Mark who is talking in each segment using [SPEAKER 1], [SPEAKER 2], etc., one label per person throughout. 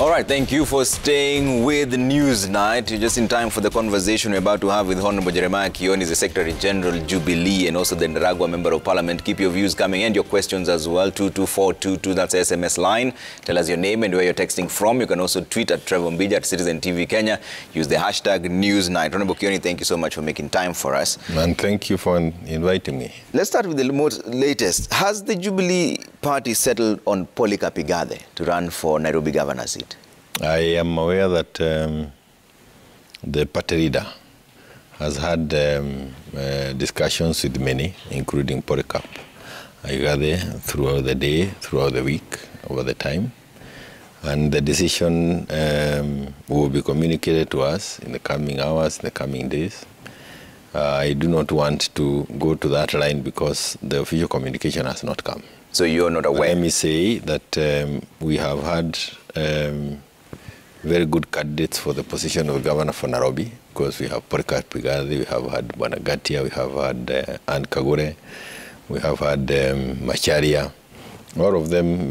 [SPEAKER 1] All right, thank you for staying with Newsnight. You're just in time for the conversation we're about to have with Honorable Jeremiah Kioni, the Secretary General, Jubilee, and also the Ndaragwa Member of Parliament. Keep your views coming and your questions as well. 22422, that's the SMS line. Tell us your name and where you're texting from. You can also tweet at Trevor Mbija at Citizen TV Kenya. Use the hashtag Newsnight. Honorable Kioni, thank you so much for making time for us.
[SPEAKER 2] And thank you for inviting me.
[SPEAKER 1] Let's start with the most latest. Has the Jubilee Party settled on Polycarp Igathe to run for Nairobi Governor seat?
[SPEAKER 2] I am aware that the party leader has had discussions with many, including Polycarp Igathe, throughout the day, throughout the week, over the time. And the decision will be communicated to us in the coming hours, in the coming days. I do not want to go to that line because the official communication has not come.
[SPEAKER 1] So you're not aware?
[SPEAKER 2] Let me say that we have had very good candidates for the position of governor for Nairobi, because we have Polycarp Igathe, we have had Wanagatia, we have had Anne Kagure, we have had Macharia. All of them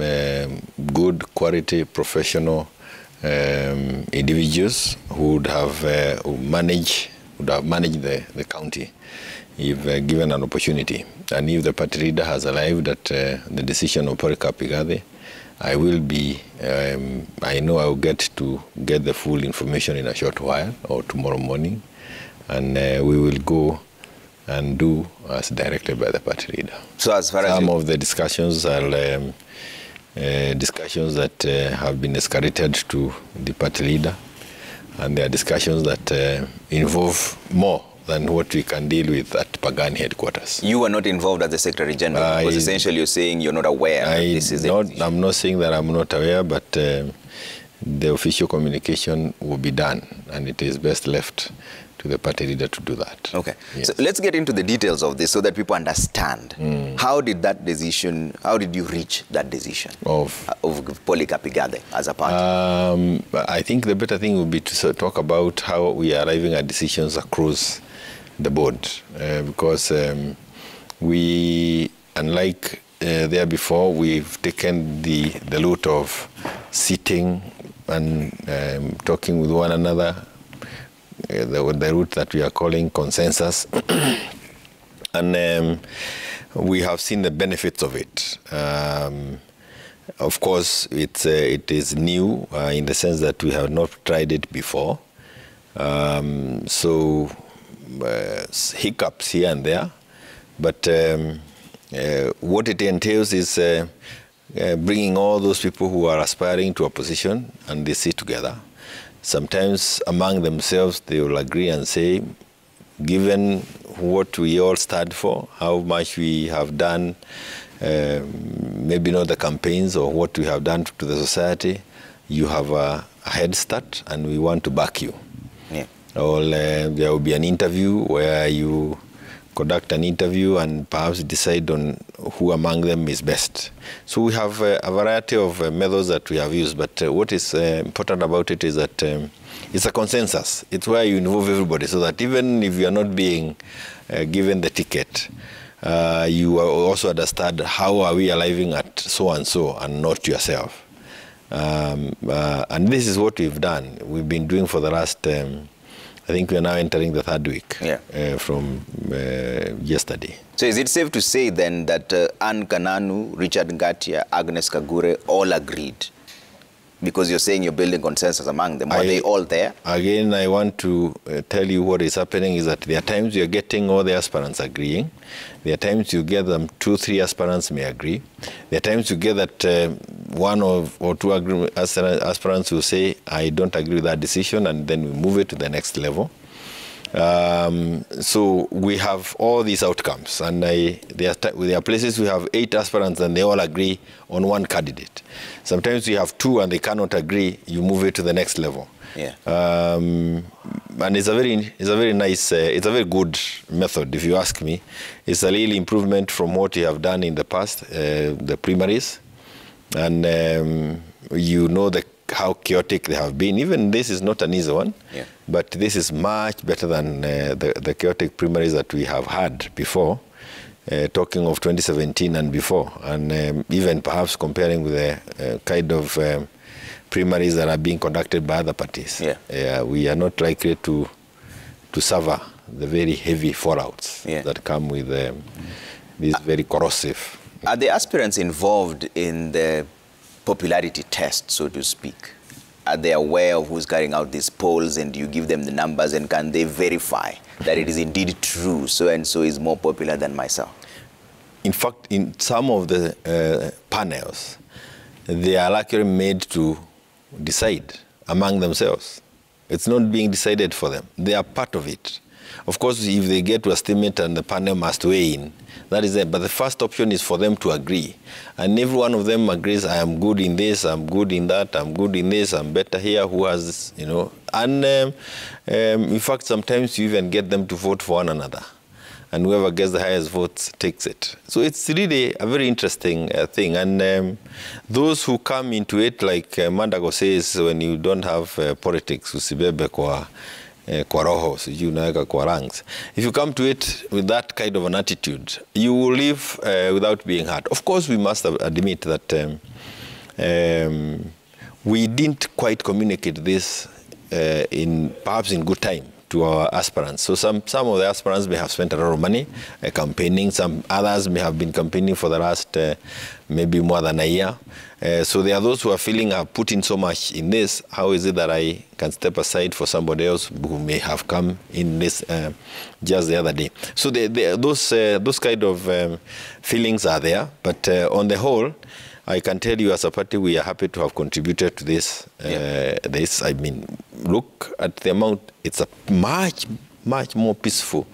[SPEAKER 2] good, quality, professional individuals who would have managed the county if given an opportunity. And if the party leader has arrived at the decision of Polycarp Igathe, I will be, I know I will get the full information in a short while or tomorrow morning, and we will go and do as directed by the party leader.
[SPEAKER 1] So as far as
[SPEAKER 2] some of the discussions are discussions that have been escalated to the party leader, and there are discussions that involve more than what we can deal with at Pagani headquarters.
[SPEAKER 1] You are not involved as the Secretary General, because essentially you're saying you're not aware that this is
[SPEAKER 2] I'm not saying that I'm not aware, but the official communication will be done, and it is best left to the party leader to do that.
[SPEAKER 1] Okay.
[SPEAKER 2] Yes.
[SPEAKER 1] So let's get into the details of this so that people understand. How did you reach that decision of Polycarp Igathe as a party?
[SPEAKER 2] I think the better thing would be to talk about how we are arriving at decisions across the board, because we, unlike there before, we've taken the route of sitting and talking with one another, the route that we are calling consensus, and we have seen the benefits of it. Of course, it is new in the sense that we have not tried it before, so hiccups here and there, but what it entails is bringing all those people who are aspiring to a position, and they sit together. Sometimes among themselves they will agree and say, given what we all stand for, how much we have done, maybe not the campaigns or what we have done to the society, you have a head start and we want to back you.
[SPEAKER 1] Yeah.
[SPEAKER 2] Or there will be an interview where you conduct an interview and perhaps decide on who among them is best. So we have a variety of methods that we have used, but what is important about it is that it's a consensus. It's where you involve everybody, so that even if you are not being given the ticket, you also understand how are we arriving at so-and-so and not yourself. And this is what we've done. We've been doing for the last I think we are now entering the third week from yesterday.
[SPEAKER 1] So is it safe to say then that Anne Kananu, Richard Ngatia, Agnes Kagure all agreed? Because you're saying you're building consensus among them. Are they all there? Again,
[SPEAKER 2] I want to tell you what is happening is that there are times you're getting all the aspirants agreeing. There are times you get them 2-3 aspirants may agree. There are times you get that one or two aspirants will say, I don't agree with that decision, and then we move it to the next level. So we have all these outcomes, and there are places we have 8 aspirants and they all agree on one candidate. Sometimes we have 2 and they cannot agree, you move it to the next level.
[SPEAKER 1] Yeah.
[SPEAKER 2] And it's a very nice, it's a very good method, if you ask me. It's a real improvement from what we have done in the past, the primaries, and you know how chaotic they have been. Even this is not an easy one, but this is much better than the chaotic primaries that we have had before. talking of 2017 and before, and even perhaps comparing with the kind of primaries that are being conducted by other parties. We are not likely to suffer the very heavy fallouts that come with this very corrosive.
[SPEAKER 1] Are the aspirants involved in the popularity test, so to speak? Are they aware of who's carrying out these polls, and you give them the numbers, and can they verify that it is indeed true, so-and-so is more popular than myself?
[SPEAKER 2] In fact, in some of the panels, they are actually made to decide among themselves. It's not being decided for them. They are part of it. Of course, if they get to a statement and the panel must weigh in, that is it. But the first option is for them to agree. And every one of them agrees, I am good in this, I'm good in that, I'm good in this, I'm better here, who has this, you know. And in fact, sometimes you even get them to vote for one another. And whoever gets the highest votes takes it. So it's really a very interesting thing. And those who come into it, like Mandago says, when you don't have politics, usibebe kwa roho, kwa ranks. If you come to it with that kind of an attitude, you will live without being hurt. Of course, we must admit that we didn't quite communicate this perhaps in good time to our aspirants. So some of the aspirants may have spent a lot of money campaigning. Some others may have been campaigning for the last maybe more than a year. So there are those who are feeling I've put in so much in this. How is it that I can step aside for somebody else who may have come in this just the other day? So those kind of feelings are there. But on the whole, I can tell you as a party, we are happy to have contributed to this. I mean, look at the amount. It's a much more peaceful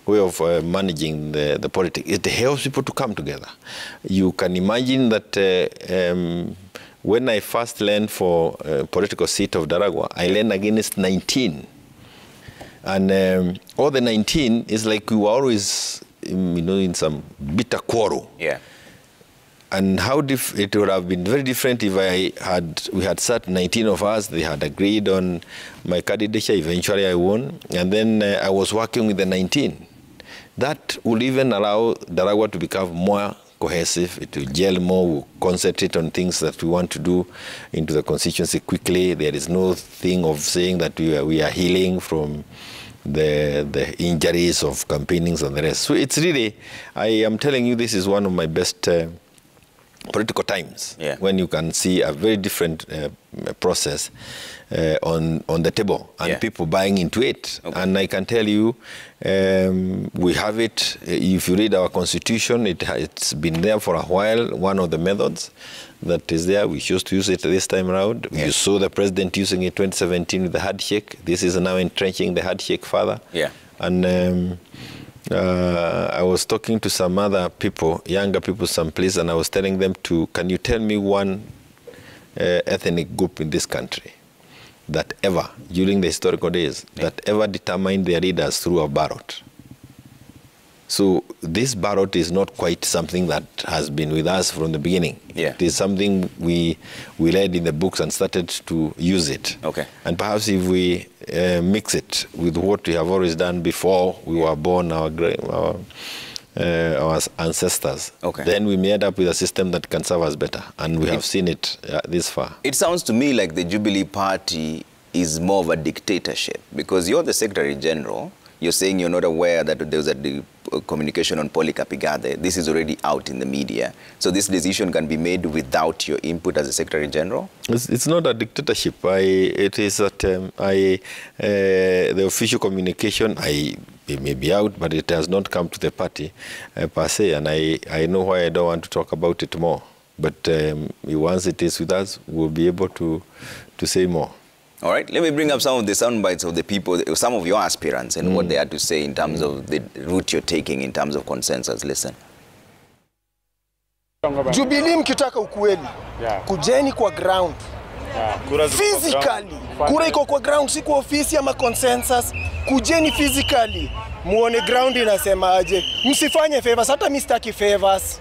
[SPEAKER 2] way of managing the politics. It helps people to come together. You can imagine that when I first learned for political seat of Daragwa, I learned against 19. And all the 19 is like we were always, in some bitter quarrel. And how it would have been very different if we had sat 19 of us, they had agreed on my candidature, eventually I won, and then I was working with the 19. That would even allow Daragwa to become more cohesive, it will gel more, we'll concentrate on things that we want to do into the constituency quickly. There is no thing of saying that we are healing from the injuries of campaignings and the rest. So it's really, I am telling you, this is one of my best political times, when you can see a very different process on the table and people buying into it. And I can tell you, we have it. If you read our constitution, it's been there for a while. One of the methods that is there, we chose to use it this time around. You saw the president using it 2017 with the handshake. This is now entrenching the handshake further. And I was talking to some other people, younger people someplace, and I was telling them can you tell me one ethnic group in this country that ever, during the historical days, that ever determined their leaders through a ballot? So this ballot is not quite something that has been with us from the beginning. It is something we read in the books and started to use it. And perhaps if we mix it with what we have always done before we were born, our ancestors, then we may end up with a system that can serve us better. And we have seen it this far. It
[SPEAKER 1] sounds to me like the Jubilee Party is more of a dictatorship, because you're the Secretary General. You're saying you're not aware that there was a communication on Polycarp Igathe. This is already out in the media. So this decision can be made without your input as a Secretary General? It's not a dictatorship. It is that the official communication, it may be out, but it has not come to the party per se. And I know why I don't want to talk about it more. But once it is with us, we'll be able to say more. All right, let me bring up some of the sound bites of the people, some of your aspirants, and what they had to say in terms of the route you're taking in terms of consensus. Listen.
[SPEAKER 3] Jubilee mkitaka ukweli, kujeni kwa ground. Physically, kura iko kwa ground, si kwa ofisi ama consensus. Kujeni physically, muone ground inasema aje. Msifanye favors, hata mimi sitaki favors.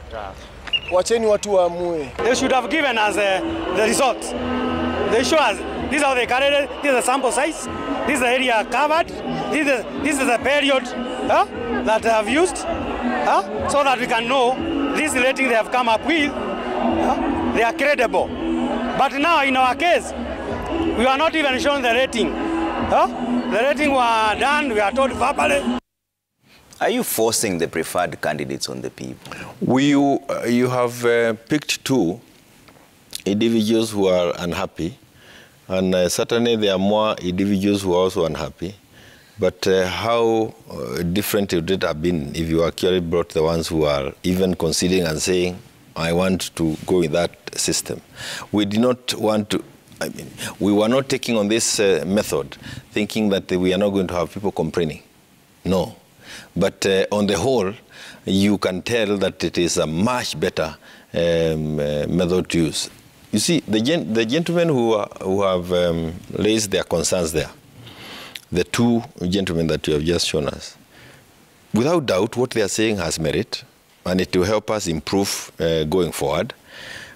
[SPEAKER 3] Wacheni watu waamue.
[SPEAKER 4] They should have given us the results. They show us. This is how they carried it. This is the sample size. This is the area covered. This is the period that they have used. so that we can know this rating they have come up with, they are credible. But now, in our case, we are not even shown the rating. The rating were done, we are told verbally.
[SPEAKER 1] Are you forcing the preferred candidates on the people?
[SPEAKER 2] You have picked two individuals who are unhappy, and certainly there are more individuals who are also unhappy. But how different would it have been if you actually brought the ones who are even considering and saying, I want to go with that system? We did not want to, we were not taking on this method thinking that we are not going to have people complaining. No. But on the whole, you can tell that it is a much better method to use. You see, the gentlemen who have raised their concerns there, the two gentlemen that you have just shown us, without doubt, what they are saying has merit, and it will help us improve going forward.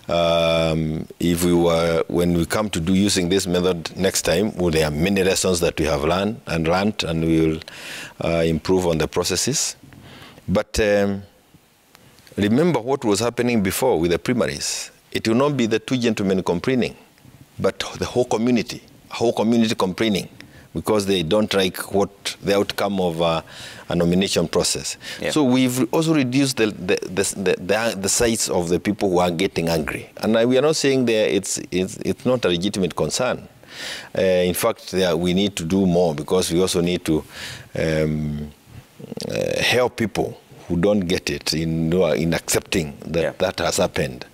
[SPEAKER 2] If we were, when we come to do using this method next time, well, there are many lessons that we have learned, and we will improve on the processes. But remember what was happening before with the primaries. It will not be the two gentlemen complaining, but the whole community complaining, because they don't like what the outcome of a nomination process. Yeah. So we've also reduced the size of the people who are getting angry. And we are not saying that it's not a legitimate concern. In fact, we need to do more, because we also need to help people who don't get it in accepting that that has happened.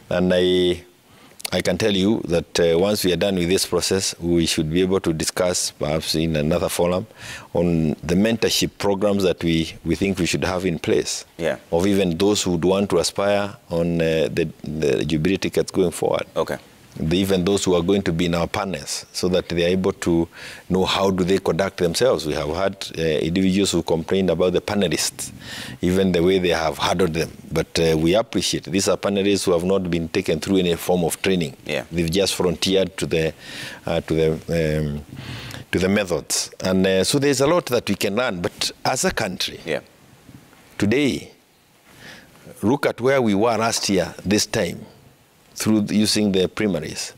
[SPEAKER 2] And I can tell you that once we are done with this process, we should be able to discuss, perhaps in another forum, on the mentorship programs that we think we should have in place, of even those who would want to aspire on the Jubilee tickets going forward. Okay. Even those who are going to be in our panels, so that they are able to know how do they conduct themselves. We have had individuals who complained about the panelists, even the way they have handled them. But we appreciate these are panelists who have not been taken through any form of training. Yeah. They've just frontiered to the methods, and so there's a lot that we can learn. But as a country, today, look at where we were last year this time, through using the primaries.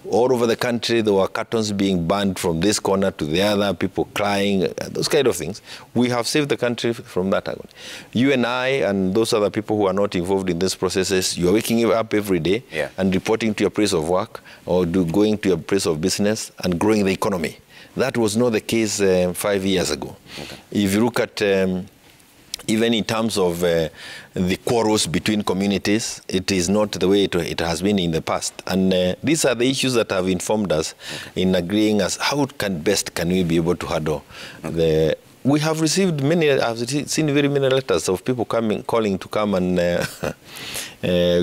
[SPEAKER 2] All over the country, there were cartons being banned from this corner to the other, people crying, those kind of things. We have saved the country from that agony. You and I and those other people who are not involved in these processes, you are waking up every day and reporting to your place of work, or going to your place of business and growing the economy. That was not the case 5 years ago. Okay. If you look at even in terms of the quarrels between communities, it is not the way it has been in the past. And these are the issues that have informed us in agreeing as how best can we be able to handle the... We have received many, I've seen very many letters of people calling to come and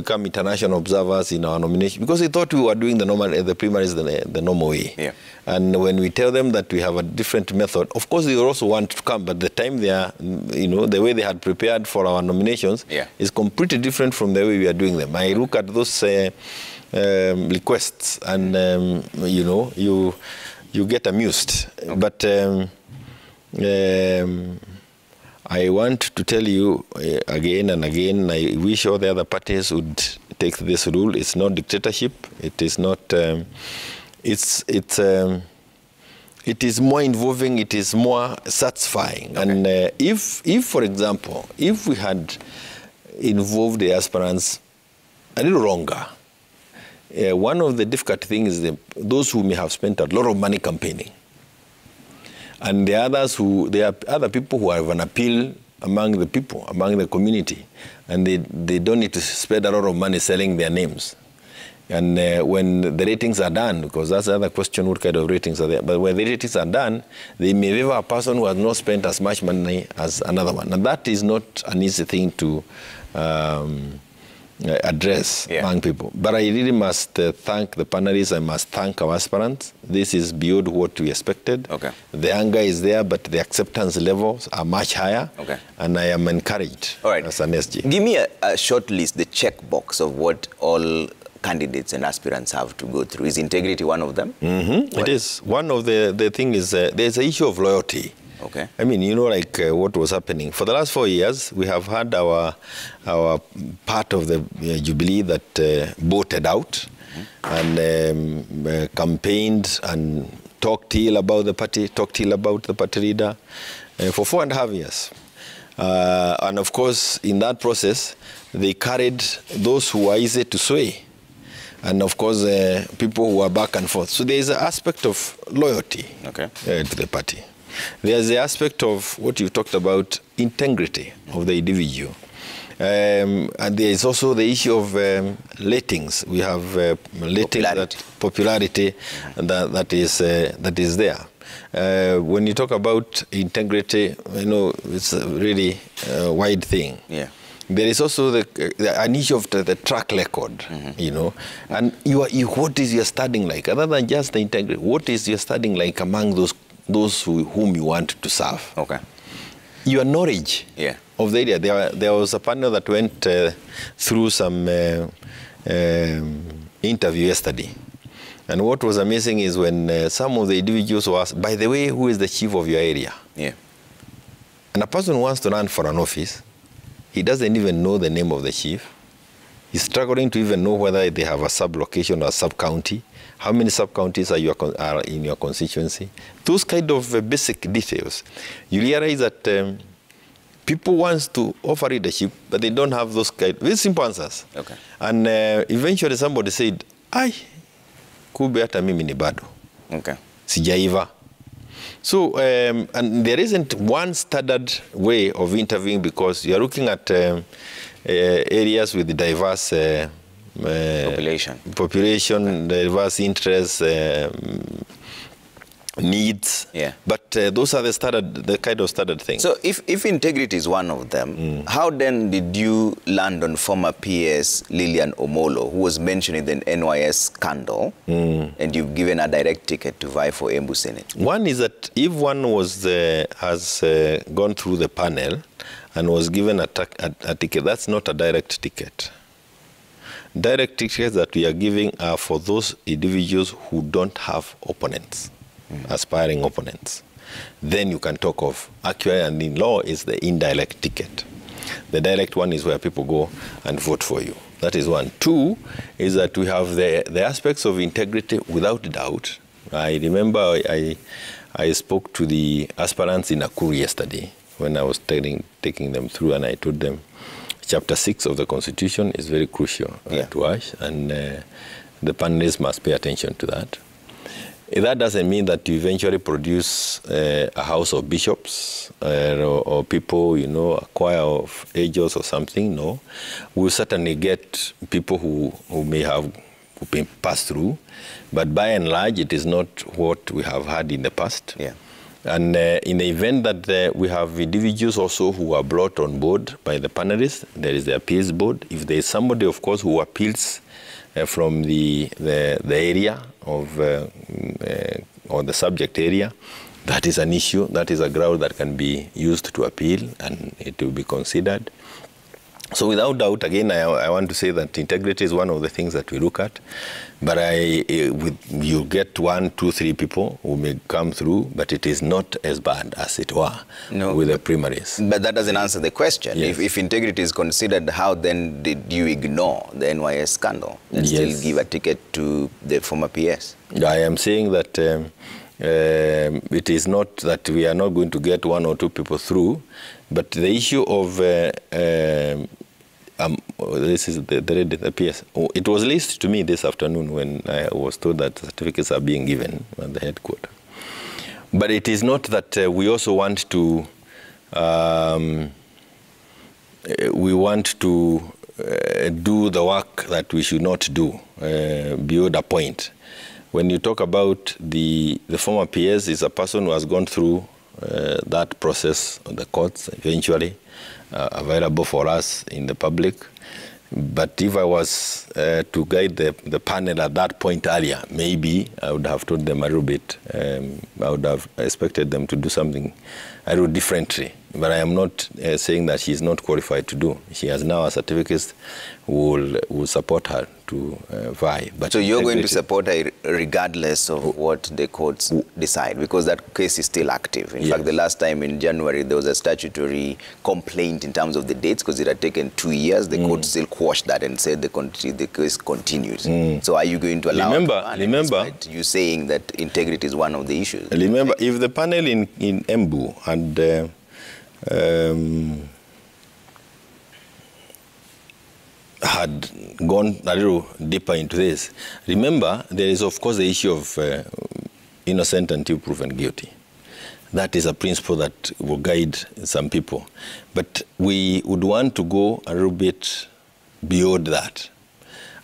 [SPEAKER 2] come international observers in our nomination, because they thought we were doing the primaries the normal way. Yeah. And when we tell them that we have a different method, of course they also want to come, but the time they are, the way they had prepared for our nominations is completely different from the way we are doing them. I look at those requests and, you get amused. Okay. But I want to tell you again and again, I wish all the other parties would take this rule. It's not dictatorship. It is not... it is more involving, it is more satisfying. Okay. And if, for example, if we had involved the aspirants a little longer, one of the difficult things is those who may have spent a lot of money campaigning. And there are other people who have an appeal among the people, among the community, and they don't need to spend a lot of money selling their names. And when the ratings are done, because that's the other question, what kind of ratings are there, but when the ratings are done, they may favor a person who has not spent as much money as another one. And that is not an easy thing to address among people. But I really must thank the panelists. I must thank our aspirants. This is beyond what we expected. Okay. The anger is there, but the acceptance levels are much higher. Okay. And I am encouraged as an SG.
[SPEAKER 1] Give me a short list, the checkbox of what all candidates and aspirants have to go through. Is integrity one of them?
[SPEAKER 2] Mm-hmm. It is. One of the thing is there's an issue of loyalty
[SPEAKER 1] Okay.
[SPEAKER 2] I mean, you know, like what was happening. For the last 4 years, we have had our part of the Jubilee that voted out and campaigned and talked ill about the party, talked ill about the party leader for 4.5 years. And of course, in that process, they carried those who were easy to sway. And of course, people who are back and forth. So there is an aspect of loyalty to the party. There's the aspect of what you talked about, integrity of the individual. And there is also the issue of ratings. We have popularity that is there. When you talk about integrity, you know, it's a really wide thing.
[SPEAKER 1] Yeah.
[SPEAKER 2] There is also an issue of the track record, you know, and what is your studying like? Other than just the integrity, what is your studying like among those whom you want to serve?
[SPEAKER 1] Okay.
[SPEAKER 2] Your knowledge of the area. There was a panel that went through some interview yesterday. And what was amazing is when some of the individuals were asked, by the way, who is the chief of your area?
[SPEAKER 1] Yeah.
[SPEAKER 2] And a person wants to run for an office. He doesn't even know the name of the chief. He's struggling to even know whether they have a sub-location or a sub-county. How many sub-counties are in your constituency? Those kind of basic details. You realize that people want to offer leadership, but they don't have those very simple answers.
[SPEAKER 1] Okay.
[SPEAKER 2] And eventually somebody said, kumbe hata mimi ni bado.
[SPEAKER 1] Okay.
[SPEAKER 2] Sijaiva. So, and there isn't one standard way of interviewing because you're looking at areas with diverse population, diverse interests, needs.
[SPEAKER 1] Yeah.
[SPEAKER 2] But those are the kind of standard things.
[SPEAKER 1] So if integrity is one of them, how then did you land on former PS Lilian Omollo, who was mentioned in the NYS scandal, and you've given a direct ticket to vie for Embu Senate?
[SPEAKER 2] One is that if one has gone through the panel and was given a ticket, that's not a direct ticket. Direct tickets that we are giving are for those individuals who don't have opponents. Aspiring opponents. Then you can talk of, actually, and in law is the indirect ticket. The direct one is where people go and vote for you. That is one. Two is that we have the aspects of integrity without doubt. I remember I spoke to the aspirants in Nakuru yesterday when I was taking them through, and I told them Chapter 6 of the Constitution is very crucial to us, and the panelists must pay attention to that. That doesn't mean that you eventually produce a house of bishops or people, you know, a choir of angels or something. No. We'll certainly get people who may have been passed through, but by and large, it is not what we have had in the past.
[SPEAKER 1] Yeah.
[SPEAKER 2] And in the event that we have individuals also who are brought on board by the panelists, there is the appeals board. If there is somebody, of course, who appeals from the area of or the subject area, that is an issue, that is a ground that can be used to appeal, and it will be considered. So without doubt, again, I want to say that integrity is one of the things that we look at. But you get 1, 2, 3 people who may come through, but it is not as bad as it were with the primaries.
[SPEAKER 1] But that doesn't answer the question.
[SPEAKER 2] Yes.
[SPEAKER 1] If integrity is considered, how then did you ignore the NYS scandal and still give a ticket to the former PS?
[SPEAKER 2] I am saying that it is not that we are not going to get 1 or 2 people through, but the issue of this is the PS. It was released to me this afternoon when I was told that certificates are being given at the headquarters. But it is not that we also want to do the work that we should not do beyond a point. When you talk about the former PS, is a person who has gone through that process of the courts, eventually available for us in the public. But if I was to guide the panel at that point earlier, maybe I would have told them a little bit. I would have expected them to do something a little differently but I am not saying that she is not qualified to do. She has now a certificate who will support her to vie. But
[SPEAKER 1] so you're going to support her regardless of what the courts decide, because that case is still active. In fact, the last time in January, there was a statutory complaint in terms of the dates, because it had taken 2 years. The court still quashed that and said the case continues. So are you going to allow remember you saying that integrity is one of the issues?
[SPEAKER 2] Remember, if the panel in Embu had had gone a little deeper into this, remember, there is, of course, the issue of innocent until proven guilty. That is a principle that will guide some people. But we would want to go a little bit beyond that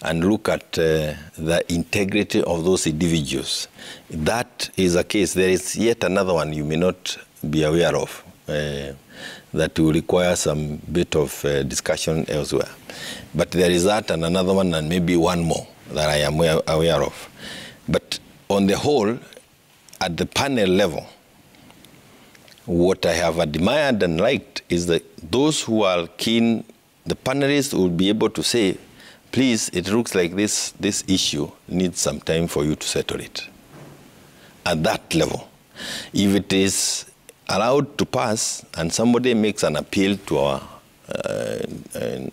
[SPEAKER 2] and look at the integrity of those individuals. That is a case. There is yet another one you may not be aware of that will require some bit of discussion elsewhere. But there is that and another one and maybe one more that I am aware of. But on the whole, at the panel level, what I have admired and liked is that those who are keen, the panelists will be able to say, please, it looks like this issue needs some time for you to settle it. At that level. If it is allowed to pass and somebody makes an appeal to our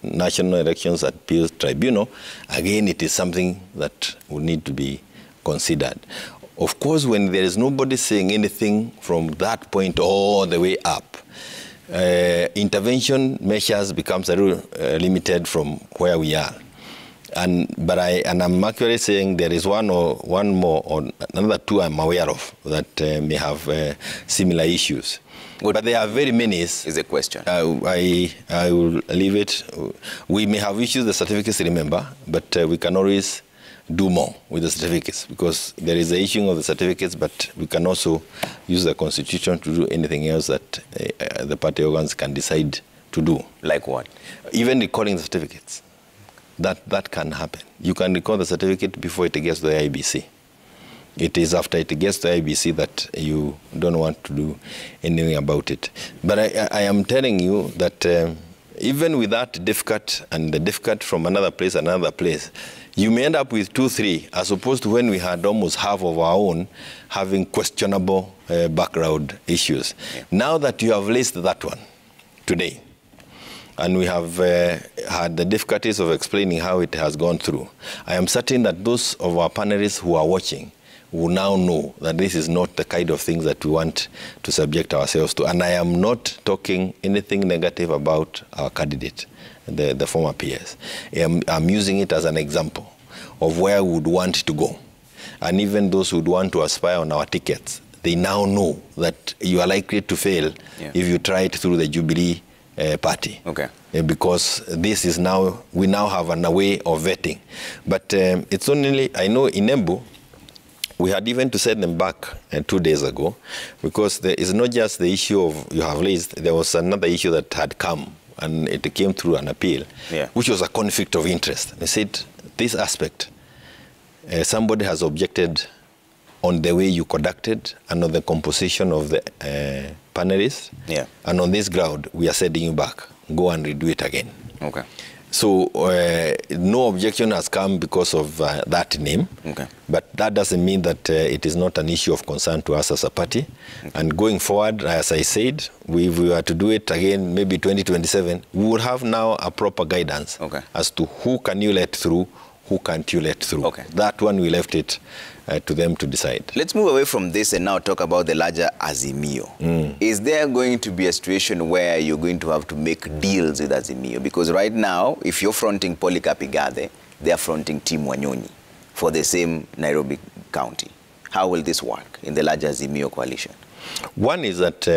[SPEAKER 2] National Elections Appeals Tribunal, again, it is something that will need to be considered. Of course, when there is nobody saying anything from that point all the way up, intervention measures becomes a little limited from where we are. But I'm actually saying there is one more or another two I'm aware of that may have similar issues. But there are very many.
[SPEAKER 1] Is a question.
[SPEAKER 2] I will leave it. We may have issued the certificates, remember, but we can always do more with the certificates, because there is the issuing of the certificates, but we can also use the Constitution to do anything else that the party organs can decide to do.
[SPEAKER 1] Like what?
[SPEAKER 2] Even recalling the certificates. That can happen. You can record the certificate before it gets to the IBC. It is after it gets to the IBC that you don't want to do anything about it. But I am telling you that even with that difficult and the difficult from another place, you may end up with 2, 3, as opposed to when we had almost half of our own having questionable background issues. Yeah. Now that you have raised that one today, and we have had the difficulties of explaining how it has gone through, I am certain that those of our panelists who are watching will now know that this is not the kind of things that we want to subject ourselves to. And I am not talking anything negative about our candidate, the former PS. I'm using it as an example of where we would want to go. And even those who would want to aspire on our tickets, they now know that you are likely to fail if you try it through the Jubilee Party. Okay. Because this is now, we now have a way of vetting. But it's only, I know in Embu, we had even to send them back 2 days ago, because there is not just the issue of you have raised, there was another issue that had come, and it came through an appeal, which was a conflict of interest. They said, this aspect, somebody has objected on the way you conducted and on the composition of the panelists, and on this ground, we are sending you back. Go and redo it again. Okay. So no objection has come because of that name, but that doesn't mean that it is not an issue of concern to us as a party. And going forward, as I said, if we were to do it again, maybe 2027, we would have now a proper guidance as to who can you let through, who can't you let through. That one, we left it to them to decide. Let's move away from this and now talk about the larger Azimio. Is there going to be a situation where you're going to have to make deals with Azimio? Because right now, if you're fronting Polycarp Igathe, they're fronting Tim Wanyonyi for the same Nairobi County. How will this work in the larger Azimio coalition? One is that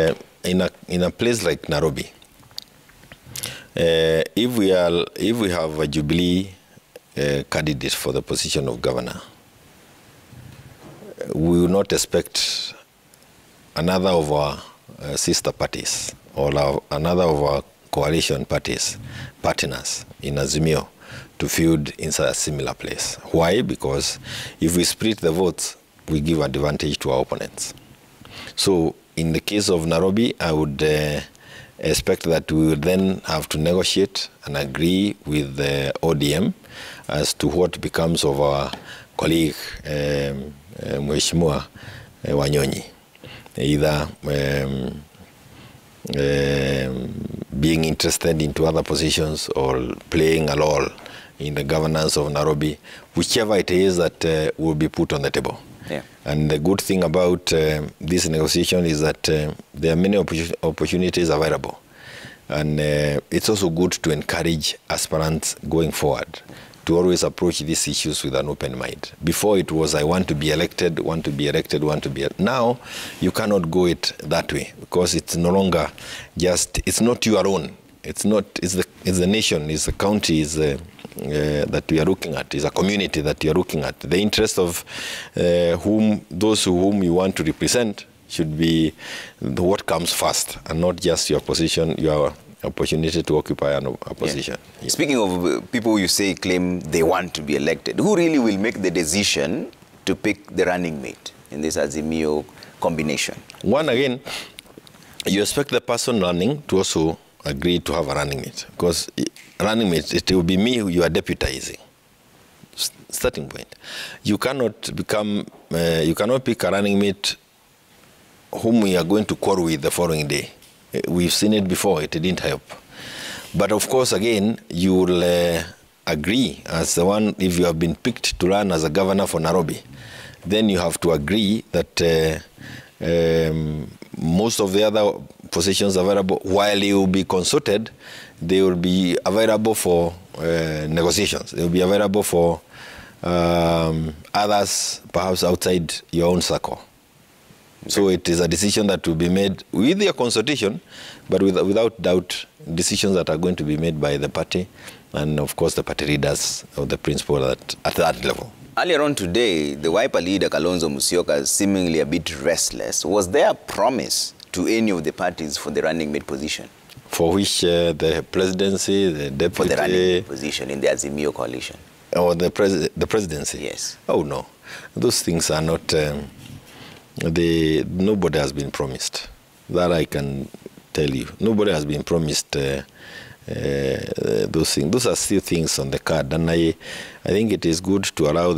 [SPEAKER 2] in a place like Nairobi, if we have a Jubilee candidate for the position of governor, we will not expect another of our sister parties or another of our coalition partners in Azimio to feud in a similar place. Why? Because if we split the votes, we give advantage to our opponents. So in the case of Nairobi, I would expect that we will then have to negotiate and agree with the ODM as to what becomes of our colleague, Mheshimiwa Wanyonyi, either being interested into other positions or playing a role in the governance of Nairobi, whichever it is that will be put on the table.
[SPEAKER 1] Yeah.
[SPEAKER 2] And the good thing about this negotiation is that there are many opportunities available. And it's also good to encourage aspirants going forward to always approach these issues with an open mind. Before it was, I want to be elected, want to be elected, want to be... Now, you cannot go it that way because it's no longer just, it's not you alone. It's not, it's the nation, it's the county, that we are looking at, is a community that you are looking at. The interest of those whom you want to represent should be what comes first, and not just your position, your opportunity to occupy a position.
[SPEAKER 1] Yeah. Speaking of people you say claim they want to be elected, who really will make the decision to pick the running mate in this Azimio combination?
[SPEAKER 2] One, again, you expect the person running to also agree to have a running mate, because running mate, it will be me who you are deputizing. Starting point. You cannot become, you cannot pick a running mate whom we are going to quarrel with the following day. We've seen it before, it didn't help. But of course, again, you will agree as the one, if you have been picked to run as a governor for Nairobi, then you have to agree that most of the other positions available, while you will be consulted, they will be available for negotiations. They will be available for others, perhaps outside your own circle. Okay. So it is a decision that will be made with your consultation, but without doubt, decisions that are going to be made by the party and, of course, the party leaders or the principal at that level.
[SPEAKER 1] Earlier on today, the Wiper leader, Kalonzo Musyoka, is seemingly a bit restless. Was there a promise to any of the parties for the running mate position?
[SPEAKER 2] For which the presidency, the deputy...
[SPEAKER 1] For the running mate position in the Azimio coalition.
[SPEAKER 2] Or the presidency?
[SPEAKER 1] Yes.
[SPEAKER 2] Oh, no. Those things are not... nobody has been promised. That I can tell you. Nobody has been promised those things. Those are still things on the card. And I think it is good to allow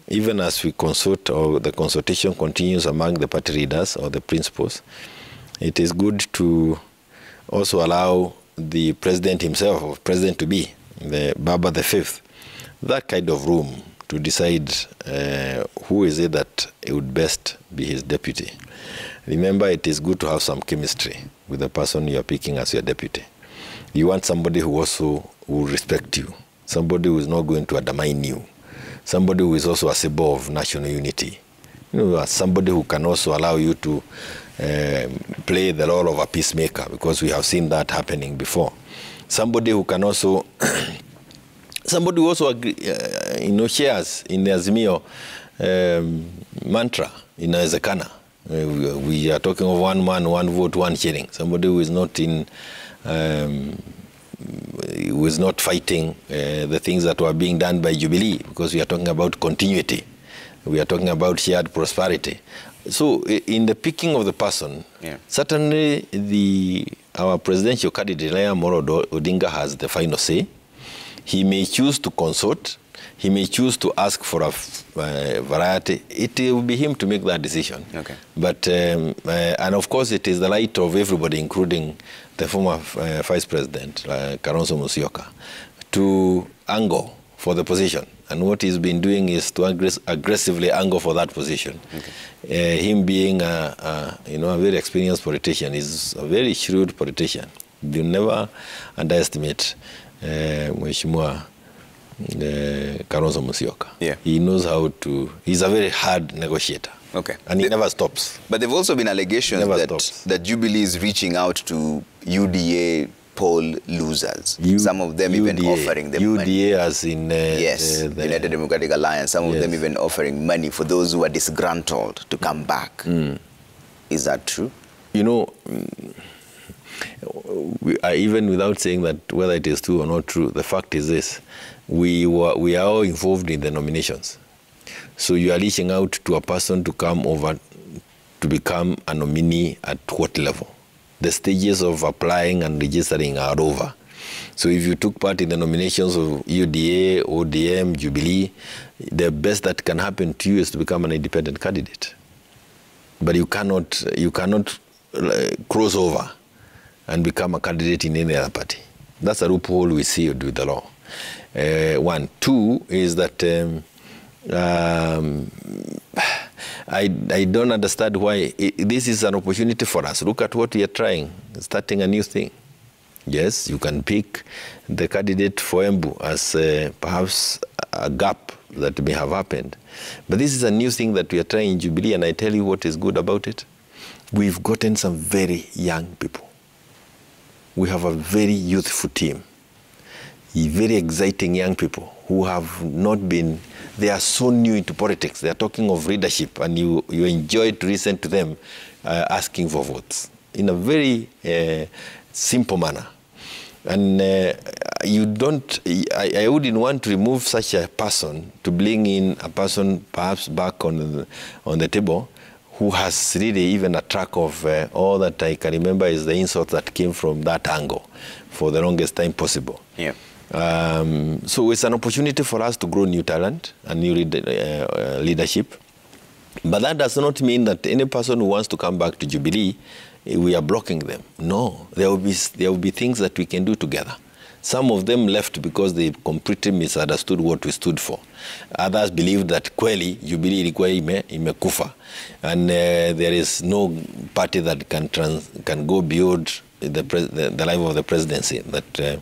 [SPEAKER 2] even as we consult or the consultation continues among the party leaders or the principals, it is good to also allow the president himself, or president-to-be, the Baba the Fifth, that kind of room to decide who is it that it would best be his deputy. Remember, it is good to have some chemistry with the person you are picking as your deputy. You want somebody who also will respect you, somebody who is not going to undermine you, somebody who is also a symbol of national unity. You know, somebody who can also allow you to play the role of a peacemaker, because we have seen that happening before. Somebody who can also, somebody who also agree, shares in the Azimio mantra in Ezekana. We are talking of one man, one vote, one sharing. Somebody who is not in, who is not fighting the things that were being done by Jubilee, because we are talking about continuity. We are talking about shared prosperity. So in the picking of the person, certainly our presidential candidate, Lilian Omollo Odinga, has the final say. He may choose to consult. He may choose to ask for a variety. It will be him to make that decision. Okay. But, and of course, it is the right of everybody, including the former Vice President, Kalonzo Musyoka, to angle for the position. And what he's been doing is to aggressively angle for that position. Okay. Him being a very experienced politician, he's a very shrewd politician. You never underestimate Mheshimiwa Kalonzo Musyoka. Yeah. He knows how to, he's a very hard negotiator. Okay. And he never stops.
[SPEAKER 1] But there have also been allegations that Jubilee is reaching out to UDA poll losers. Some of them even offering them money.
[SPEAKER 2] UDA as in...
[SPEAKER 1] yes, the United Democratic Alliance. Some of them even offering money for those who are disgruntled to come back. Is that true?
[SPEAKER 2] You know, even without saying that whether it is true or not true, the fact is this. We are all involved in the nominations. So you are reaching out to a person to come over to become a nominee at what level? the stages of applying and registering are over. So if you took part in the nominations of UDA, ODM, Jubilee, the best that can happen to you is to become an independent candidate. But you cannot cross over and become a candidate in any other party. That's a loophole we see with the law. One. Two is that I don't understand why this is an opportunity for us. Look at what we are trying, starting a new thing. Yes, you can pick the candidate for Embu as perhaps a gap that may have happened. But this is a new thing that we are trying in Jubilee, and I tell you what is good about it. We've gotten some very young people. We have a very youthful team, very exciting young people who have not been, they are so new into politics. They are talking of leadership, and you enjoy to listen to them asking for votes in a very simple manner. And I wouldn't want to remove such a person to bring in a person perhaps back on the table who has really even a track of all that I can remember is the insult that came from that angle for the longest time possible. Yeah. So it's an opportunity for us to grow new talent and new leadership. But that does not mean that any person who wants to come back to Jubilee, we are blocking them. No, there will be things that we can do together. Some of them left because they completely misunderstood what we stood for. Others believed that kweli Jubilee ilikuwa imekufa, and there is no party that can go beyond the life of the presidency. That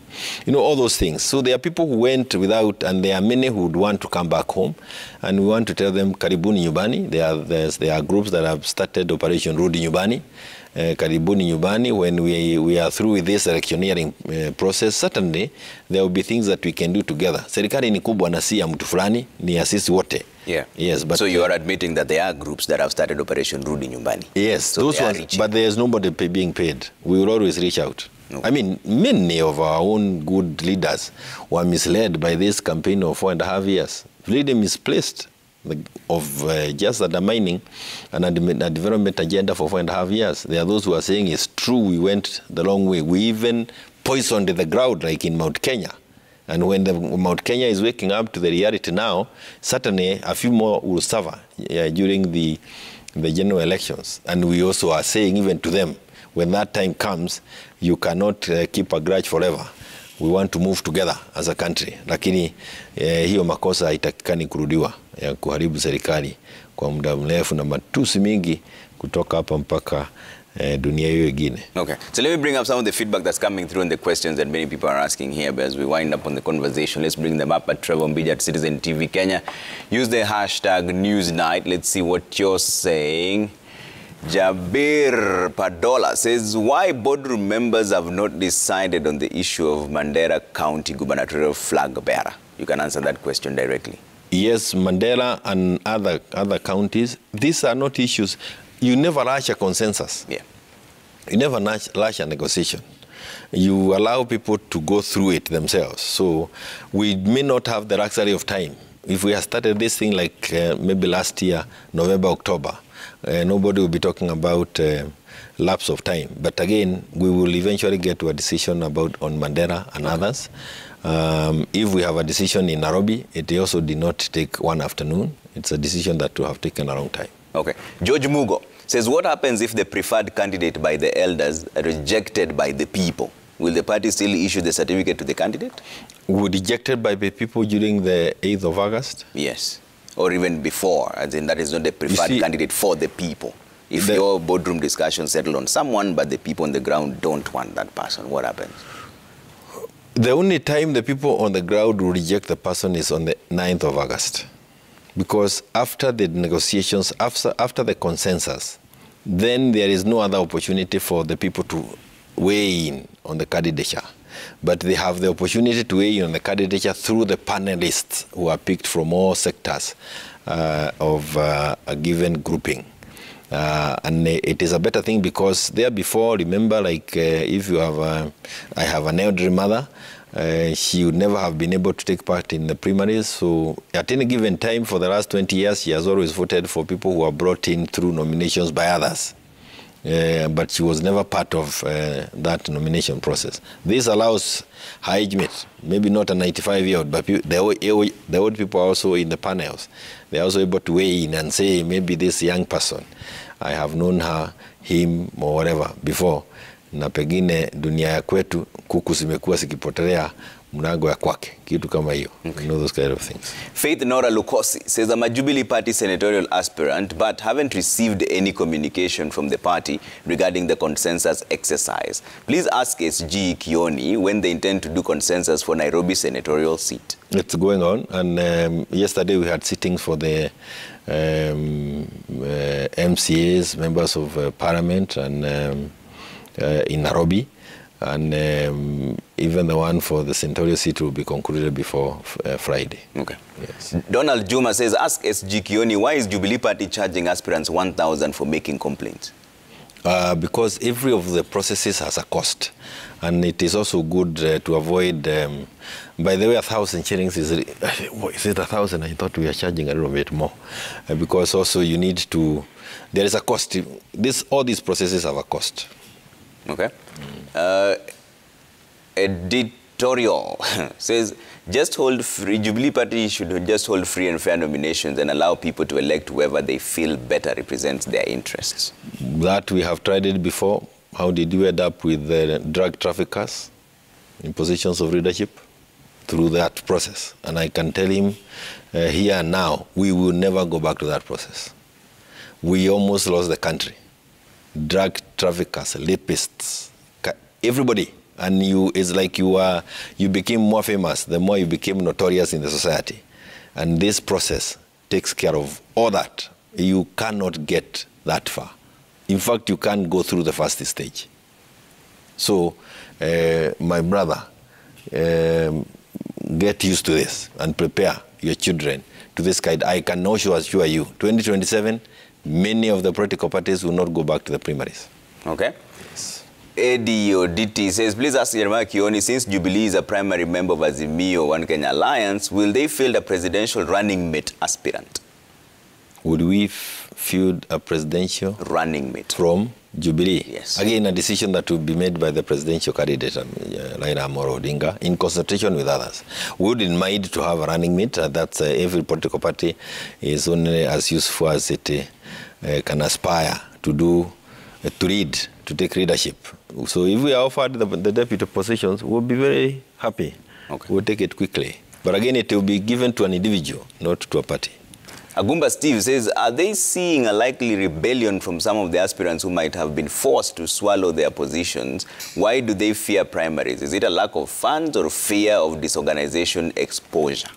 [SPEAKER 2] all those things. So there are people who went without, and there are many who would want to come back home, and we want to tell them karibuni nyumbani. There are groups that have started Operation Rudi Nyumbani. Karibuni nyumbani. When we are through with this electioneering process, certainly there will be things that we can do together. Serikali ni kubwa na si ya mtu fulani, ni ya sisi wote.
[SPEAKER 1] Yeah.
[SPEAKER 2] Yes, but
[SPEAKER 1] so you are admitting that there are groups that have started Operation Rudi Nyumbani.
[SPEAKER 2] Yes, so those ones, but there is nobody being paid. We will always reach out. No. I mean, many of our own good leaders were misled by this campaign of 4.5 years. Really misplaced of just undermining a development agenda for 4.5 years. There are those who are saying it's true, we went the long way. We even poisoned the ground like in Mount Kenya. And when Mount Kenya is waking up to the reality now, certainly a few more will suffer during the general elections. And we also are saying even to them, when that time comes, you cannot keep a grudge forever. We want to move together as a country. Lakini hiyo makosa haitakikani kurudiwa ya kuharibu serikali kwa muda mrefu na matusi mingi kutoka hapa mpaka dunia hiyo ingine. Okay,
[SPEAKER 1] so let me bring up some of the feedback that's coming through and the questions that many people are asking here. But as we wind up on the conversation, let's bring them up at Trevor Mbija at Citizen TV Kenya. Use the hashtag NEWSNIGHT. Let's see what you're saying. Jabir Padola says, why boardroom members have not decided on the issue of Mandera County gubernatorial flag bearer? You can answer that question directly.
[SPEAKER 2] Yes, Mandera and other counties, these are not issues. You never rush a consensus. Yeah. You never rush a negotiation. You allow people to go through it themselves. So we may not have the luxury of time. If we had started this thing like maybe last year, November, October, nobody will be talking about lapse of time. But again, we will eventually get to a decision on Mandera and others. If we have a decision in Nairobi, it also did not take one afternoon. It's a decision that will have taken a long time.
[SPEAKER 1] Okay. George Mugo says, what happens if the preferred candidate by the elders are rejected by the people? Will the party still issue the certificate to the candidate?
[SPEAKER 2] Rejected by the people during the 8th of August?
[SPEAKER 1] Yes. Or even before, as in that is not the preferred candidate for the people. If your boardroom discussion settled on someone, but the people on the ground don't want that person, what happens?
[SPEAKER 2] The only time the people on the ground will reject the person is on the 9th of August. Because after the negotiations, after the consensus, then there is no other opportunity for the people to weigh in on the candidature. But they have the opportunity to weigh in on the candidature through the panelists who are picked from all sectors of a given grouping. And it is a better thing because there before, remember, like if you have, I have an elderly mother, she would never have been able to take part in the primaries. So at any given time for the last 20 years, she has always voted for people who are brought in through nominations by others. but she was never part of that nomination process. This allows her age mate, maybe not a 95-year-old, but the old people are also in the panels. They're also able to weigh in and say, maybe this young person, I have known her, him, or whatever before. Na pengine dunia ya kwetu kuku zimekuwa zikipotelea mlango ya kwake, kitu kama hiyo. You know, those kind of things.
[SPEAKER 1] Faith Nora Lukosi says, I'm a Jubilee Party senatorial aspirant, but haven't received any communication from the party regarding the consensus exercise. Please ask SG Kioni when they intend to do consensus for Nairobi senatorial seat. It's going on, and yesterday we had sittings for the MCAs, members of parliament, and in Nairobi, and even the one for the senatorial seat will be concluded before Friday. Okay. Yes. Donald Juma says, ask SG Kioni, why is Jubilee Party charging aspirants 1,000 for making complaints? Because every of the processes has a cost, and it is also good to avoid, by the way, 1,000 shillings is it 1,000? I thought we were charging a little bit more, because also you need to, there is a cost. All these processes have a cost. Okay. Editorial says, just hold free. Jubilee Party should just hold free and fair nominations and allow people to elect whoever they feel better represents their interests. That we have tried it before. How did you end up with the drug traffickers in positions of leadership? Through that process. And I can tell him here and now, we will never go back to that process. We almost lost the country. Drug traffickers, rapists, everybody. And it's like you became more famous the more you became notorious in the society. And this process takes care of all that. You cannot get that far. In fact, you can't go through the first stage. So, my brother, get used to this and prepare your children to this kind. I can also assure you, 2027, many of the political parties will not go back to the primaries. Okay. Yes. Eddie Oditi says, please ask Jeremiah Kioni, since Jubilee is a primary member of Azimio One Kenya Alliance, will they field a presidential running mate aspirant? Would we field a presidential running mate from Jubilee? Yes. Again, a decision that will be made by the presidential candidate, Lilian Omollo Odinga, in consultation with others. We wouldn't mind to have a running mate. That's every political party is only as useful as it can aspire to do, to lead, to take leadership. So if we are offered the deputy positions, we'll be very happy. Okay. We'll take it quickly. But again, it will be given to an individual, not to a party. Agumba Steve says, are they seeing a likely rebellion from some of the aspirants who might have been forced to swallow their positions? Why do they fear primaries? Is it a lack of funds or fear of disorganization exposure?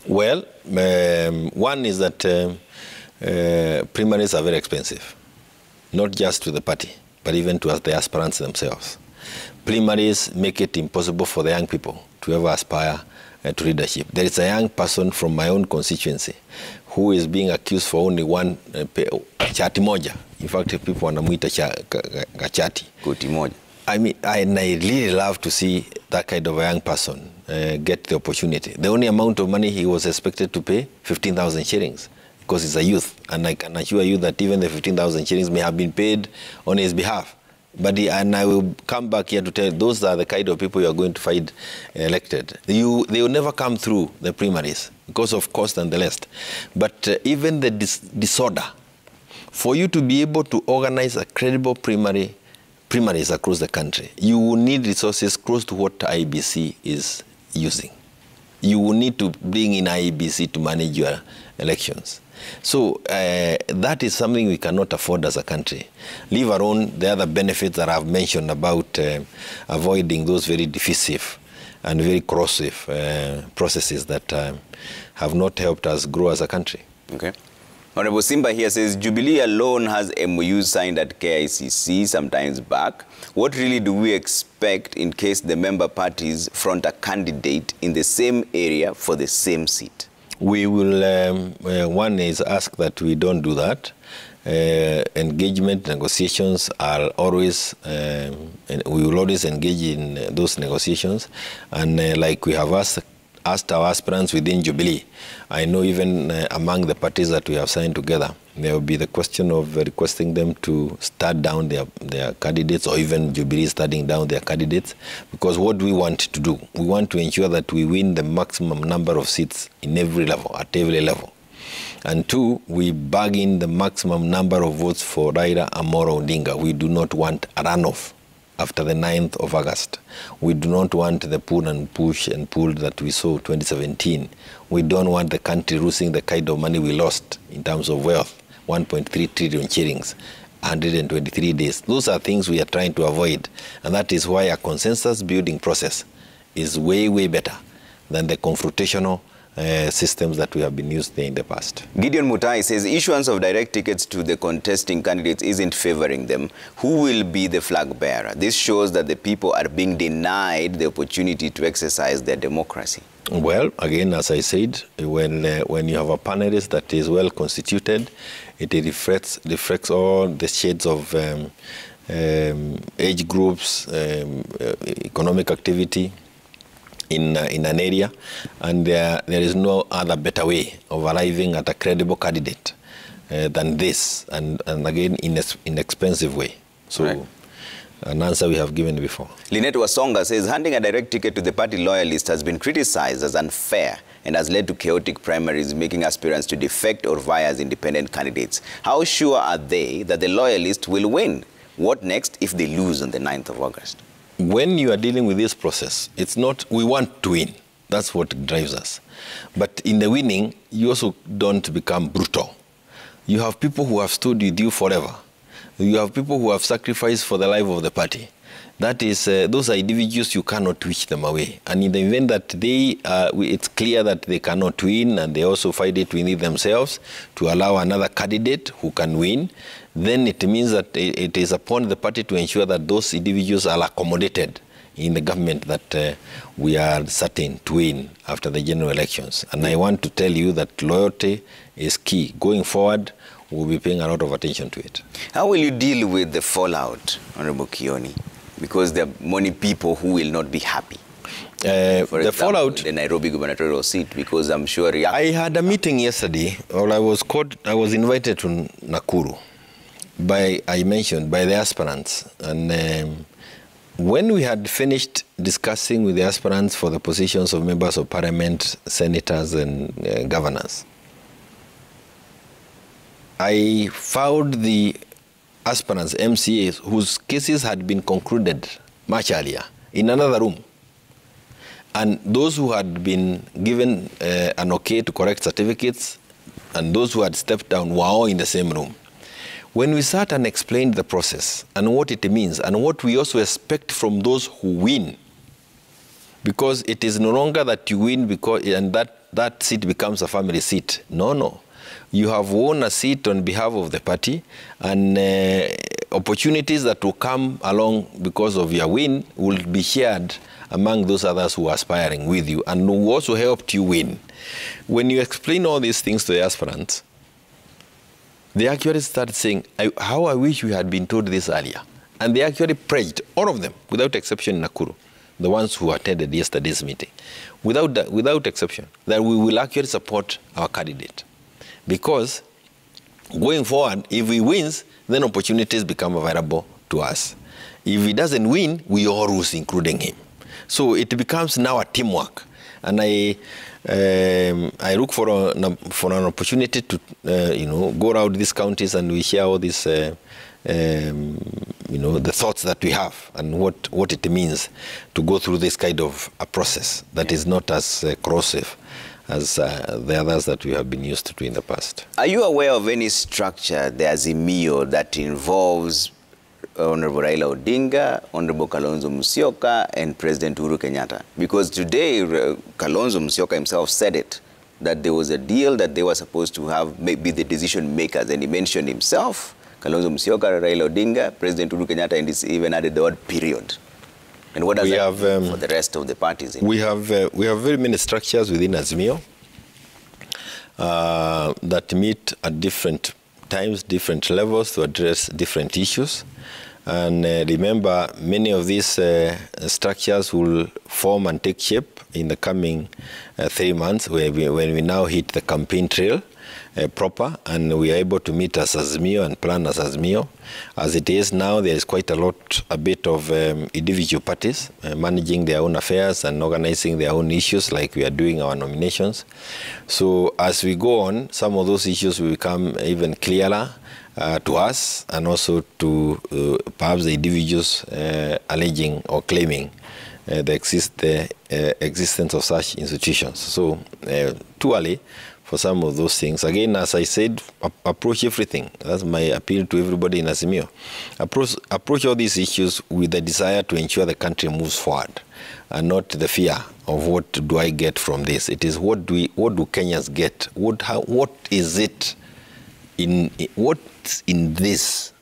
[SPEAKER 1] Well, one is that primaries are very expensive, not just to the party, but even to the aspirants themselves. Primaries make it impossible for the young people to ever aspire to leadership. There is a young person from my own constituency who is being accused for only one chati moja. In fact, people wanamuita chati. Kuti moja. I mean, I really love to see that kind of a young person get the opportunity. The only amount of money he was expected to pay, 15,000 shillings, because he's a youth. And I can assure you that even the 15,000 shillings may have been paid on his behalf. But and I will come back here to tell you, those are the kind of people you are going to find elected. They will never come through the primaries because of cost and the rest. But even the disorder, for you to be able to organize a credible primaries across the country, you will need resources close to what IBC is using. You will need to bring in IBC to manage your elections. So that is something we cannot afford as a country. Leave alone the other benefits that I've mentioned about avoiding those very divisive and very corrosive processes that have not helped us grow as a country. Okay. Honorable Simba here says, Jubilee alone has MOUs signed at KICC sometimes back. What really do we expect in case the member parties front a candidate in the same area for the same seat? We will, one is ask that we don't do that. Engagement negotiations are always, we will always engage in those negotiations. And like we have asked our aspirants within Jubilee, I know even among the parties that we have signed together,
[SPEAKER 2] There will be the question of requesting them to start down their candidates, or even Jubilee starting down their candidates, because what we want to do, we want to ensure that we win the maximum number of seats in every level, at every level. And two, we bag in the maximum number of votes for Raila Amolo Odinga. We do not want a runoff after the 9th of August. We do not want the pull and push and pull that we saw 2017. We don't want the country losing the kind of money we lost in terms of wealth, 1.3 trillion shillings, 123 days. Those are things we are trying to avoid. And that is why a consensus building process is way, way better than the confrontational systems that we have been used in the past.
[SPEAKER 1] Gideon Mutai says issuance of direct tickets to the contesting candidates isn't favoring them. Who will be the flag bearer? This shows that the people are being denied the opportunity to exercise their democracy.
[SPEAKER 2] Well, again, as I said, when you have a panelist that is well constituted, it reflects all the shades of age groups, economic activity in an area, and there is no other better way of arriving at a credible candidate than this, and again, in an inexpensive way. So, right. An answer we have given before.
[SPEAKER 1] Lynette Wasonga says handing a direct ticket to the party loyalist has been criticized as unfair and has led to chaotic primaries, making aspirants to defect or vie as independent candidates. How sure are they that the loyalists will win? What next if they lose on the 9th of August?
[SPEAKER 2] When you are dealing with this process, it's not, we want to win. That's what drives us. But in the winning, you also don't become brutal. You have people who have stood with you forever. You have people who have sacrificed for the life of the party. That is, those are individuals, you cannot wish them away. And in the event that it's clear that they cannot win, and they also fight it within themselves to allow another candidate who can win, then it means that it is upon the party to ensure that those individuals are accommodated in the government that we are certain to win after the general elections. And I want to tell you that loyalty is key. Going forward, we'll be paying a lot of attention to it.
[SPEAKER 1] How will you deal with the fallout, Honorable Kioni? Because there are many people who will not be happy. For example, fallout, the Nairobi gubernatorial seat, because I'm sure...
[SPEAKER 2] I had a meeting yesterday, or I was invited to Nakuru by the aspirants. And when we had finished discussing with the aspirants for the positions of members of parliament, senators, and governors, I found the aspirants, MCAs, whose cases had been concluded much earlier, in another room. And those who had been given an okay to correct certificates, and those who had stepped down were all in the same room. When we sat and explained the process, and what it means, and what we also expect from those who win, because it is no longer that you win and that seat becomes a family seat. No. You have won a seat on behalf of the party, and opportunities that will come along because of your win will be shared among those others who are aspiring with you and who also helped you win. When you explain all these things to the aspirants, they actually started saying, how I wish we had been told this earlier. And they actually pledged, all of them, without exception in Nakuru, the ones who attended yesterday's meeting, without exception, that we will actually support our candidate. Because going forward, if he wins, then opportunities become available to us. If he doesn't win, we all lose, including him. So it becomes now a teamwork. And I look for an opportunity to go around these counties, and we share all these the thoughts that we have and what it means to go through this kind of a process that is not as corrosive as the others that we have been used to in the past.
[SPEAKER 1] Are you aware of any structure, the Azimio, that involves Honorable Raila Odinga, Honorable Kalonzo Musyoka, and President Uhuru Kenyatta? Because today, Kalonzo Musyoka himself said it, that there was a deal that they were supposed to have, maybe the decision makers, and he mentioned himself, Kalonzo Musyoka, Raila Odinga, President Uhuru Kenyatta, and he even added the word period. And what does that mean for the rest of the parties?
[SPEAKER 2] We have very many structures within Azimio that meet at different times, different levels to address different issues. And remember, many of these structures will form and take shape in the coming 3 months when we now hit the campaign trail. proper, and we are able to meet as Azimio and plan as Azimio. As it is now, there is quite a bit of individual parties managing their own affairs and organizing their own issues, like we are doing our nominations. So as we go on, some of those issues will become even clearer to us, and also to perhaps the individuals alleging or claiming the existence of such institutions. So too early for some of those things. Again, as I said, approach everything. That's my appeal to everybody in Azimio. Approach all these issues with the desire to ensure the country moves forward, and not the fear of what do I get from this. It is what do Kenyans get? What is it what's in this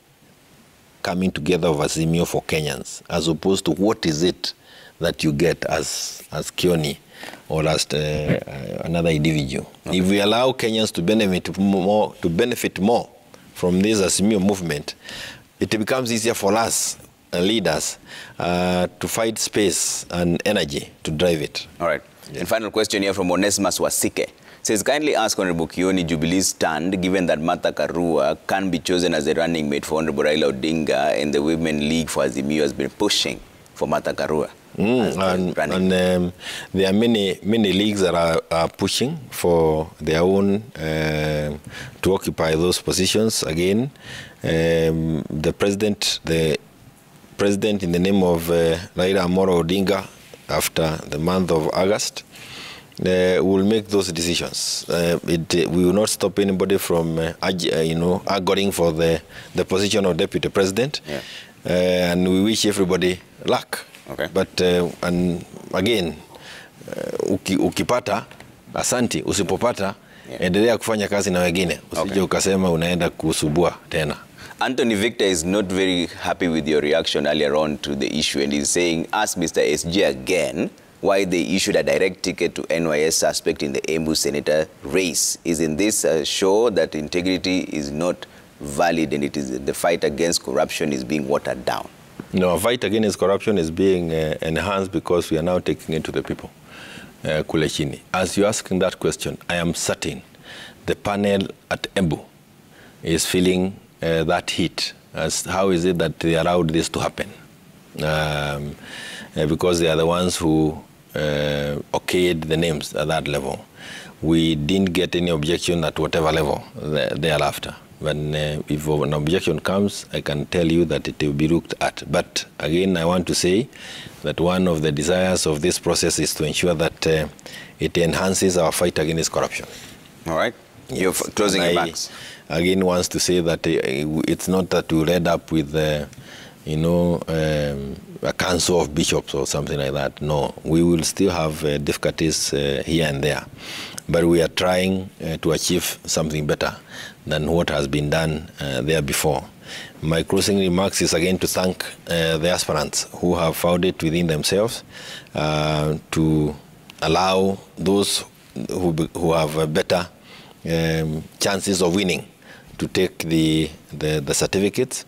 [SPEAKER 2] coming together of Azimio for Kenyans, as opposed to what is it that you get as Kioni or as another individual. Okay. If we allow Kenyans to benefit more from this Azimio movement, it becomes easier for us leaders to find space and energy to drive it. All right.
[SPEAKER 1] Yeah. And final question here from Onesimus Wasike. Says, kindly ask Honorable Kioni Jubilee's stand, given that Martha Karua can be chosen as a running mate for Honorable Raila Odinga, and the Women League for Azimio has been pushing for Martha Karua.
[SPEAKER 2] There are many leagues that are pushing for their own to occupy those positions. Again, the president in the name of Raila Omollo Odinga, after the month of August, will make those decisions. We will not stop anybody from arguing for the position of deputy president, and we wish everybody luck.
[SPEAKER 1] Okay.
[SPEAKER 2] But and again, ukipata asanti, usipopata endelea kufanya kazi na wengine, usije ukasema unaenda kusubua tena.
[SPEAKER 1] Anthony Victor is not very happy with your reaction earlier on to the issue, and he's saying, ask Mr. SG again why they issued a direct ticket to NYS suspect in the Embu senator race. Isn't this a show that integrity is not valid, and it is the fight against corruption is being watered down?
[SPEAKER 2] No, a fight against corruption is being enhanced because we are now taking it to the people. Kule chini. As you're asking that question, I am certain the panel at Embu is feeling that heat. How is it that they allowed this to happen? Because they are the ones who okayed the names at that level. We didn't get any objection at whatever level thereafter. When if an objection comes, I can tell you that it will be looked at. But again, I want to say that one of the desires of this process is to ensure that it enhances our fight against corruption.
[SPEAKER 1] All right. Yes. You're closing remarks.
[SPEAKER 2] Again, wants to say that it's not that we read up with, a council of bishops or something like that. No, we will still have difficulties here and there. But we are trying to achieve something better than what has been done there before. My closing remarks is again to thank the aspirants who have found it within themselves to allow those who have better chances of winning to take the certificates.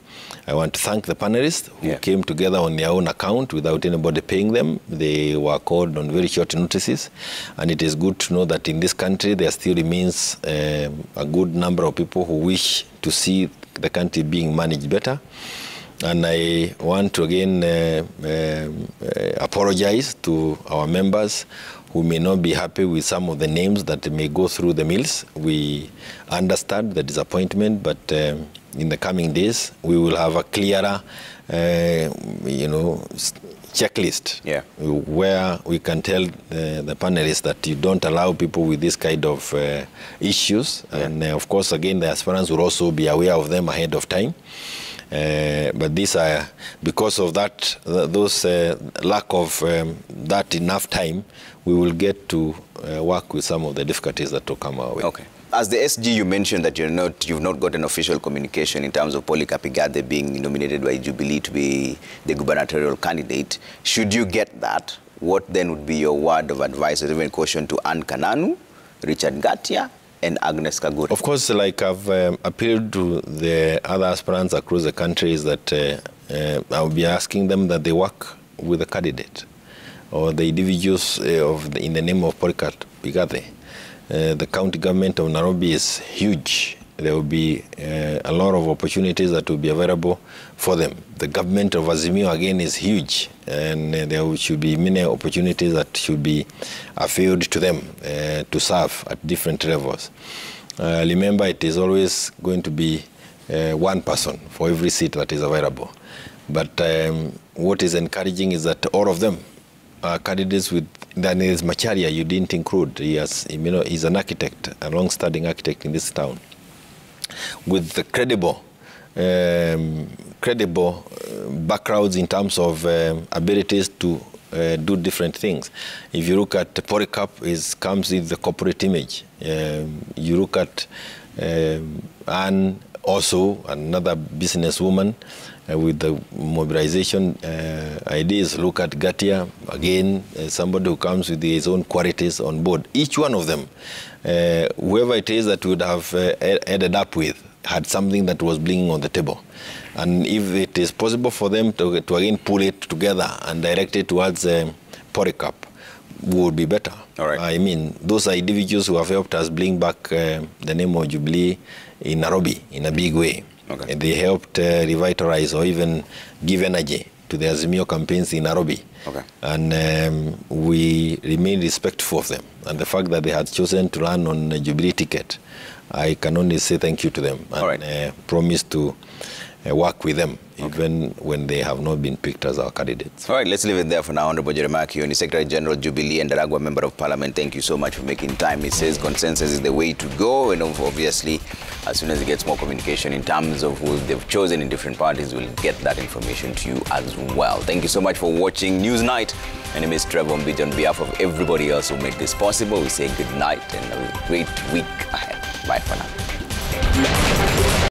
[SPEAKER 2] I want to thank the panelists who came together on their own account without anybody paying them. They were called on very short notices. And it is good to know that in this country there still remains a good number of people who wish to see the country being managed better. And I want to again apologize to our members who may not be happy with some of the names that may go through the mills. We understand the disappointment, but in the coming days, we will have a clearer, checklist where we can tell the panelists that you don't allow people with this kind of issues. And of course, again, the aspirants will also be aware of them ahead of time. But these are, because of that, those lack of that enough time, we will get to work with some of the difficulties that will come our way.
[SPEAKER 1] Okay. As the SG, you mentioned that you've not got an official communication in terms of Polycarp Igathe being nominated by Jubilee to be the gubernatorial candidate. Should you get that, what then would be your word of advice or even caution to Ann Kananu, Richard Ngatia, and Agnes Kaguri?
[SPEAKER 2] Of course, like I've appealed to the other aspirants across the country, is that I'll be asking them that they work with the candidate or the individuals in the name of Polycarp Igathe. the county government of Nairobi is huge. There will be a lot of opportunities that will be available for them. The government of Azimio, again, is huge, and there should be many opportunities that should be afforded to them to serve at different levels. Remember, it is always going to be one person for every seat that is available. But what is encouraging is that all of them are candidates with, then is Macharia, you didn't include. He's an architect, a long-standing architect in this town, with the credible backgrounds in terms of abilities to do different things. If you look at Polycarp, it comes with the corporate image. You look at Anne, also another businesswoman with the mobilization ideas. Look at Gatia, again, somebody who comes with his own qualities on board. Each one of them, whoever it is that would have ended up with, had something that was bringing on the table. And if it is possible for them to again pull it together and direct it towards Polycarp, would be better.
[SPEAKER 1] All right.
[SPEAKER 2] I mean, those are individuals who have helped us bring back the name of Jubilee in Nairobi in a big way.
[SPEAKER 1] Okay.
[SPEAKER 2] They helped revitalize or even give energy to the Azimio campaigns in Nairobi.
[SPEAKER 1] Okay.
[SPEAKER 2] And we remain respectful of them. And the fact that they had chosen to run on a Jubilee ticket, I can only say thank you to them. And
[SPEAKER 1] all right.
[SPEAKER 2] Promise to work with them, even when they have not been picked as our candidates.
[SPEAKER 1] All right, let's leave it there for now. Honorable Jeremiah Kioni, Secretary General, Jubilee, and Daragwa Member of Parliament, thank you so much for making time. He says consensus is the way to go, and obviously, as soon as he gets more communication in terms of who they've chosen in different parties, we'll get that information to you as well. Thank you so much for watching Newsnight. My name is Trevor Mbij. On behalf of everybody else who made this possible, we say good night and a great week ahead. Bye for now.